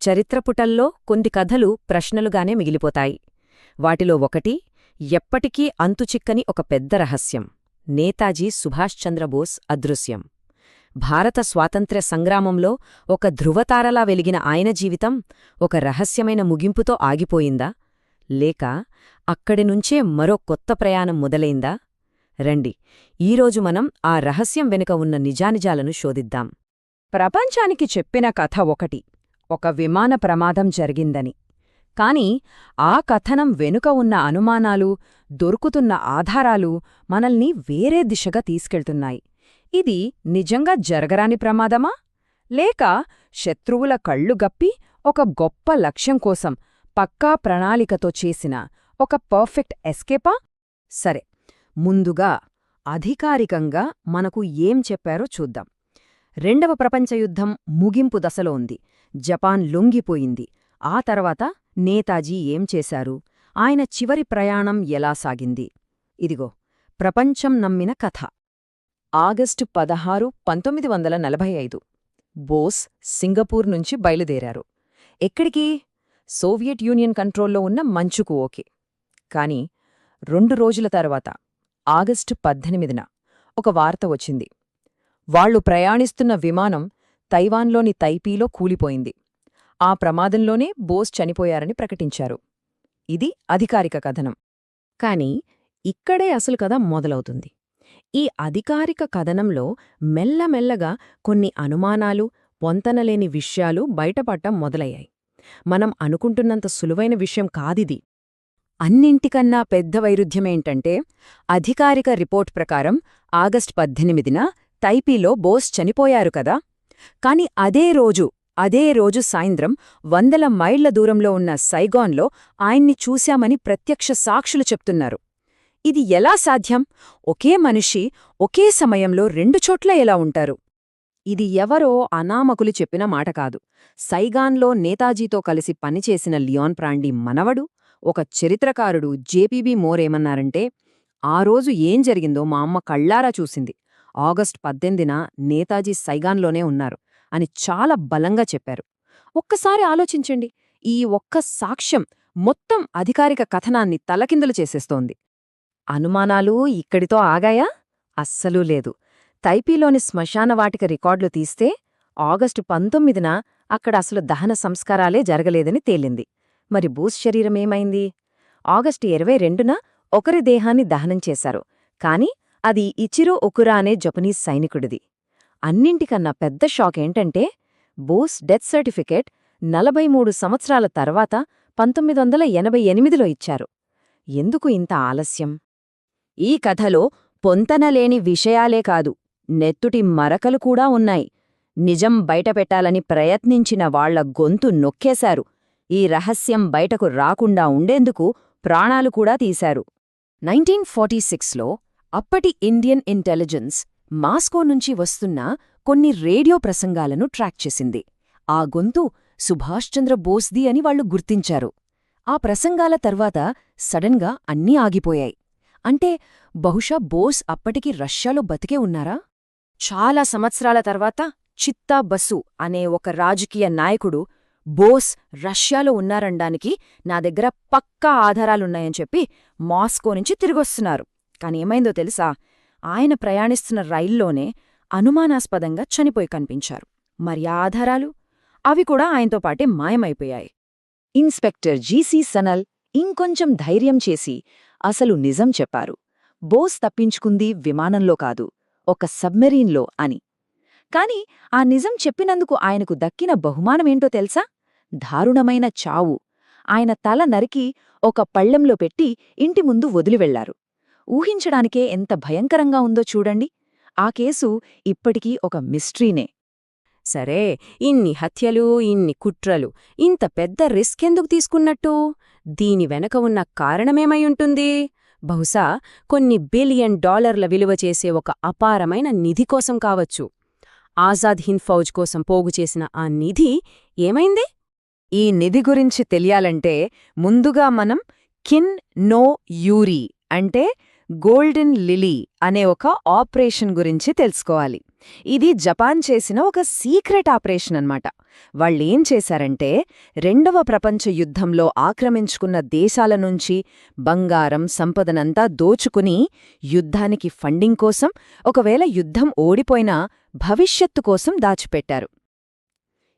చరిత్రపుటల్లో కొన్ని కథలు ప్రశ్నలుగానే మిగిలిపోతాయి. వాటిలో ఒకటి ఎప్పటికీ అంతుచిక్కని ఒక పెద్ద రహస్యం: నేతాజీ సుభాష్ చంద్రబోస్ అదృశ్యం. భారత స్వాతంత్ర్య సంగ్రామంలో ఒక ధృవతారలా వెలిగిన ఆయన జీవితం ఒక రహస్యమైన ముగింపుతో ఆగిపోయిందా, లేక అక్కడినుంచే మరో కొత్త ప్రయాణం మొదలైందా? రండి, ఈరోజు మనం ఆ రహస్యం వెనుక ఉన్న నిజానిజాలను శోధిద్దాం. ప్రపంచానికి చెప్పిన కథ ఒకటి, ఒక విమాన ప్రమాదం జరిగిందని. కాని ఆ కథనం వెనుక ఉన్న అనుమానాలు, దొరుకుతున్న ఆధారాలు మనల్ని వేరే దిశగా తీసుకెళ్తున్నాయి. ఇది నిజంగా జరగరాని ప్రమాదమా, లేక శత్రువుల కళ్ళు గప్పి ఒక గొప్ప లక్ష్యం కోసం పక్కా ప్రణాళికతో చేసిన ఒక పర్ఫెక్ట్ ఎస్కేపా? సరే, ముందుగా అధికారికంగా మనకు ఏం చెప్పారో చూద్దాం. రెండవ ప్రపంచ యుద్ధం ముగింపు దశలో ఉంది. జపాన్ లొంగిపోయింది. ఆ తర్వాత నేతాజీ ఏం చేశారు? ఆయన చివరి ప్రయాణం ఎలా సాగింది? ఇదిగో ప్రపంచం నమ్మిన కథ. ఆగస్టు 16, 1945 బోస్ సింగపూర్ నుంచి బయలుదేరారు. ఎక్కడికి? సోవియట్ యూనియన్ కంట్రోల్లో ఉన్న మంచుకు. ఓకే. కాని 2 రోజుల తర్వాత ఆగస్టు 18న ఒక వార్త వచ్చింది. వాళ్లు ప్రయాణిస్తున్న విమానం తైవాన్లోని తైపీలో కూలిపోయింది. ఆ ప్రమాదంలోనే బోస్ చనిపోయారని ప్రకటించారు. ఇది అధికారిక కథనం. కాని ఇక్కడే అసలు కథ మొదలవుతుంది. ఈ అధికారిక కథనంలో మెల్లమెల్లగా కొన్ని అనుమానాలు, పొంతనలేని విషయాలు బయటపడటం మొదలయ్యాయి. మనం అనుకుంటున్నంత సులువైన విషయం కాదిది. అన్నింటికన్నా పెద్ద వైరుధ్యమేంటంటే, అధికారిక రిపోర్ట్ ప్రకారం ఆగస్టు 18న తైపీలో బోస్ చనిపోయారు కదా. కాని అదే రోజు సాయంత్రం 100 మైళ్ల దూరంలో ఉన్న సైగాన్లో ఆయన్ని చూశామని ప్రత్యక్ష సాక్షులు చెప్తున్నారు. ఇది ఎలా సాధ్యం? ఒకే మనిషి ఒకే సమయంలో 2 చోట్ల ఎలా ఉంటారు? ఇది ఎవరో అనామకులు చెప్పిన మాట కాదు. సైగాన్లో నేతాజీతో కలిసి పనిచేసిన లియాన్ ప్రాండి మనవడు, ఒక చరిత్రకారుడు జేపీబీ మోర్ ఏమన్నారంటే, ఆ రోజు ఏం జరిగిందో మా అమ్మ కళ్ళారా చూసింది. ఆగస్టు 18న నేతాజీ సైగాన్లోనే ఉన్నారు అని చాలా బలంగా చెప్పారు. ఒక్కసారి ఆలోచించండి, ఈ ఒక్క సాక్ష్యం మొత్తం అధికారిక కథనాన్ని తలకిందులు చేసేస్తోంది. అనుమానాలు ఇక్కడితో ఆగాయా? అస్సలూ లేదు. తైపీలోని శ్మశానవాటిక రికార్డులు తీస్తే ఆగస్టు 19న అక్కడ అసలు దహన సంస్కారాలే జరగలేదని తేలింది. మరి బోస్ శరీరమేమైంది? ఆగస్టు 22న ఒకరి దేహాన్ని దహనం చేశారు. కాని అది ఇచిరో ఒకురా అనే జపనీస్ సైనికుడిది. అన్నింటికన్నా పెద్ద షాకేంటంటే, బోస్ డెత్ సర్టిఫికేట్ 43 సంవత్సరాల తర్వాత 1988లో ఇచ్చారు. ఎందుకు ఇంత ఆలస్యం? ఈ కథలో పొంతనలేని విషయాలే కాదు, నెత్తుటి మరకలు కూడా ఉన్నాయి. నిజం బయటపెట్టాలని ప్రయత్నించిన వాళ్ల గొంతు నొక్కేశారు. ఈ రహస్యం బయటకు రాకుండా ఉండేందుకు ప్రాణాలు కూడా తీశారు. 1946లో అప్పటి ఇండియన్ ఇంటెలిజెన్స్ మాస్కో నుంచి వస్తున్న కొన్ని రేడియో ప్రసంగాలను ట్రాక్ చేసింది. ఆ గొంతు సుభాష్ చంద్ర బోస్ది అని వాళ్లు గుర్తించారు. ఆ ప్రసంగాల తర్వాత సడన్గా అన్నీ ఆగిపోయాయి. అంటే బహుశా బోస్ అప్పటికి రష్యాలో బతికే ఉన్నారా? చాలా సంవత్సరాల తర్వాత చిత్తా బసు అనే ఒక రాజకీయ నాయకుడు బోస్ రష్యాలో ఉన్నారనడానికి నా దగ్గర పక్కా ఆధారాలున్నాయని చెప్పి మాస్కో నుంచి తిరిగొస్తున్నారు. కాని ఏమైందో తెలుసా? ఆయన ప్రయాణిస్తున్న రైల్లోనే అనుమానాస్పదంగా చనిపోయి కనిపించారు. మరి ఆ ఆధారాలు? అవి కూడా ఆయనతో పాటే మాయమైపోయాయి. ఇన్స్పెక్టర్ జీసీ సనల్ ఇంకొంచెం ధైర్యం చేసి అసలు నిజం చెప్పారు. బోస్ తప్పించుకుంది విమానంలో కాదు, ఒక సబ్మెరీన్లో అని. కాని ఆ నిజం చెప్పినందుకు ఆయనకు దక్కిన బహుమానమేంటో తెలుసా? దారుణమైన చావు. ఆయన తల నరికి ఒక పళ్ళెంలో పెట్టి ఇంటి ముందు వదిలివెళ్లారు. ఊహించడానికే ఎంత భయంకరంగా ఉందో చూడండి. ఆ కేసు ఇప్పటికీ ఒక మిస్టరీనే. సరే, ఇన్ని హత్యలు, ఇన్ని కుట్రలు, ఇంత పెద్ద రిస్క్ ఎందుకు తీసుకున్నట్టు? దీని వెనక ఉన్న కారణమేమైయుంటుంది? బహుశా కొన్ని $1 బిలియన్ విలువ చేసే ఒక అపారమైన నిధి కోసం కావచ్చు. ఆజాద్ హింద్ ఫౌజ్ కోసం పోగుచేసిన ఆ నిధి ఏమైంది? ఈ నిధి గురించి తెలియాలంటే ముందుగా మనం కిన్ నో యూరి అంటే గోల్డెన్ లిలీ అనే ఒక ఆపరేషన్ గురించి తెలుసుకోవాలి. ఇది జపాన్ చేసిన ఒక సీక్రెట్ ఆపరేషన్ అన్నమాట. వాళ్ళేం చేశారంటే, రెండవ ప్రపంచ యుద్ధంలో ఆక్రమించుకున్న దేశాల నుంచి బంగారం, సంపదనంతా దోచుకుని యుద్ధానికి ఫండింగ్ కోసం, ఒకవేళ యుద్ధం ఓడిపోయినా భవిష్యత్తు కోసం దాచిపెట్టారు.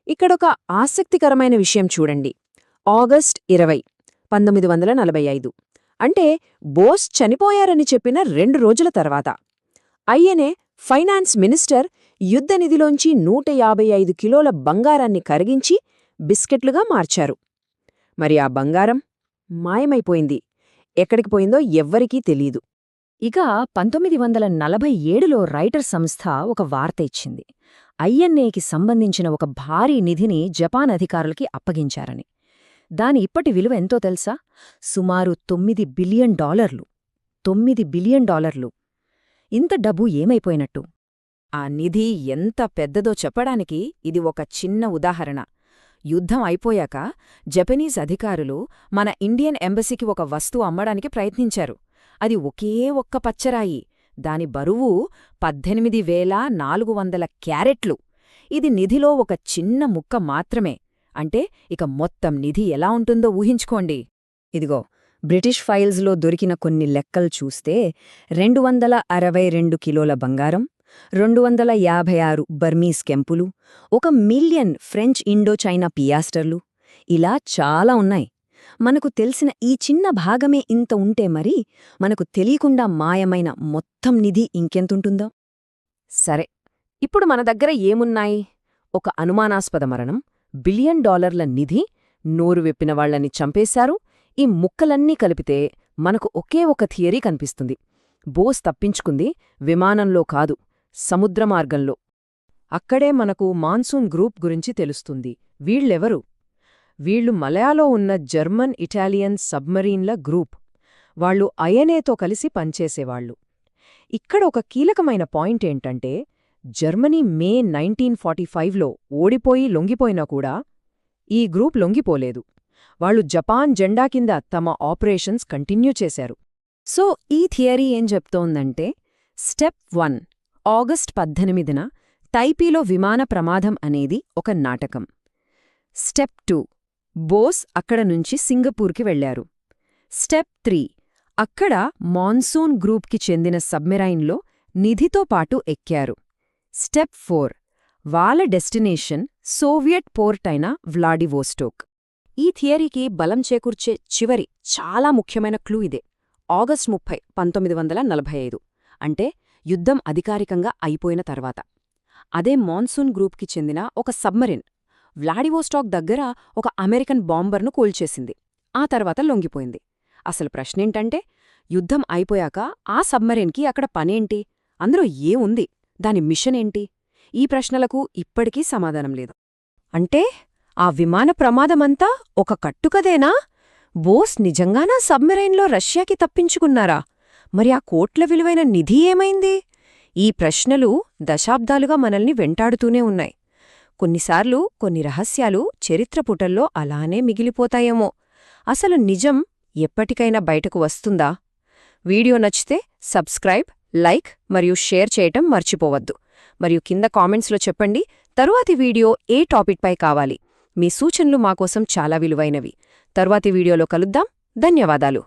ఇక్కడొక ఆసక్తికరమైన విషయం చూడండి. ఆగస్ట్ 20, 1945 అంటే బోస్ చనిపోయారని చెప్పిన 2 రోజుల తర్వాత ఐఎన్ఏ ఫైనాన్స్ మినిస్టర్ యుద్ధనిధిలోంచి 155 కిలోల బంగారాన్ని కరిగించి బిస్కెట్లుగా మార్చారు. మరి ఆ బంగారం మాయమైపోయింది. ఎక్కడికి పోయిందో ఎవ్వరికీ తెలీదు. ఇక 1947లో రైటర్ సంస్థ ఒక వార్త ఇచ్చింది. ఐఎన్ఏకి సంబంధించిన ఒక భారీ నిధిని జపాన్ అధికారులకి అప్పగించారని. దాని ఇప్పటి విలువ ఎంతో తెలుసా? సుమారు $9 బిలియన్. $9 బిలియన్. ఇంత డబ్బు ఏమైపోయినట్టు? ఆ నిధి ఎంత పెద్దదో చెప్పడానికి ఇది ఒక చిన్న ఉదాహరణ. యుద్ధం అయిపోయాక జపనీస్ అధికారులు మన ఇండియన్ ఎంబసీకి ఒక వస్తువు అమ్మడానికి ప్రయత్నించారు. అది ఒకే ఒక్క పచ్చరాయి. దాని బరువు 18,400 క్యారెట్లు. ఇది నిధిలో ఒక చిన్న ముక్క మాత్రమే. అంటే ఇక మొత్తం నిధి ఎలా ఉంటుందో ఊహించుకోండి. ఇదిగో బ్రిటిష్ ఫైల్స్లో దొరికిన కొన్ని లెక్కలు చూస్తే 262 కిలోల బంగారం, 256 బర్మీస్ కెంపులు, 1,000,000 ఫ్రెంచ్ ఇండోచైనా పియాస్టర్లు, ఇలా చాలా ఉన్నాయి. మనకు తెలిసిన ఈ చిన్న భాగమే ఇంత ఉంటే మరి మనకు తెలియకుండా మాయమైన మొత్తం నిధి ఇంకెంతుంటుందో? సరే, ఇప్పుడు మన దగ్గర ఏమున్నాయి? ఒక అనుమానాస్పద మరణం, $1 బిలియన్ నిధి, నోరు వెప్పిన వాళ్లని చంపేశారు. ఈ ముక్కలన్నీ కలిపితే మనకు ఒకే ఒక థియరీ కనిపిస్తుంది. బోస్ తప్పించుకుంది విమానంలో కాదు, సముద్ర మార్గంలో. అక్కడే మనకు మాన్సూన్ గ్రూప్ గురించి తెలుస్తుంది. వీళ్ళెవరు? వీళ్లు మలయాలో ఉన్న జర్మన్ ఇటాలియన్ సబ్మరీన్ల గ్రూప్. వాళ్లు ఐఎన్ఏతో కలిసి పనిచేసేవాళ్లు. ఇక్కడ ఒక కీలకమైన పాయింట్ ఏంటంటే, జర్మనీ మే 1945లో ఓడిపోయి లొంగిపోయినా కూడా ఈ గ్రూప్ లొంగిపోలేదు. వాళ్లు జపాన్ జెండా కింద తమ ఆపరేషన్స్ కంటిన్యూ చేశారు. సో ఈ థియరీ ఏం చెప్తోందంటే, స్టెప్ 1 ఆగస్ట్ 18న టైపీలో విమాన ప్రమాదం అనేది ఒక నాటకం. స్టెప్ 2 బోస్ అక్కడ నుంచి సింగపూర్కి వెళ్లారు. స్టెప్ 3 అక్కడ మాన్సూన్ గ్రూప్కి చెందిన సబ్మెరైన్లో నిధితో పాటు ఎక్కారు. స్టెప్ 4 వాళ్ళ డెస్టినేషన్ సోవియట్ పోర్ట్ అయిన వ్లాడివోస్టోక్. ఈ థియరీకి బలం చేకూర్చే చివరి చాలా ముఖ్యమైన క్లూ ఇదే. ఆగస్ట్ 30, 1945 అంటే యుద్ధం అధికారికంగా అయిపోయిన తర్వాత అదే మాన్సూన్ గ్రూప్కి చెందిన ఒక సబ్మరిన్ వ్లాడివోస్టాక్ దగ్గర ఒక అమెరికన్ బాంబర్ను కూల్చేసింది. ఆ తర్వాత లొంగిపోయింది. అసలు ప్రశ్నేంటంటే, యుద్ధం అయిపోయాక ఆ సబ్మరీన్కి అక్కడ పనేంటి? అందులో ఏముంది? దాని మిషన్ ఏంటి? ఈ ప్రశ్నలకు ఇప్పటికీ సమాధానం లేదు. అంటే ఆ విమాన ప్రమాదమంతా ఒక కట్టుకదేనా? బోస్ నిజంగానా సబ్మెరైన్లో రష్యాకి తప్పించుకున్నారా? మరి ఆ కోట్ల విలువైన నిధి ఏమైంది? ఈ ప్రశ్నలు దశాబ్దాలుగా మనల్ని వెంటాడుతూనే ఉన్నాయి. కొన్నిసార్లు కొన్ని రహస్యాలు చరిత్ర పుటల్లో అలానే మిగిలిపోతాయేమో. అసలు నిజం ఎప్పటికైనా బయటకు వస్తుందా? వీడియో నచ్చితే సబ్స్క్రైబ్, లైక్ మరియు షేర్ చేయటం మర్చిపోవద్దు. మరియు కింద కామెంట్స్లో చెప్పండి తరువాతి వీడియో ఏ టాపిక్పై కావాలి. మీ సూచనలు మాకోసం చాలా విలువైనవి. తరువాతి వీడియోలో కలుద్దాం. ధన్యవాదాలు.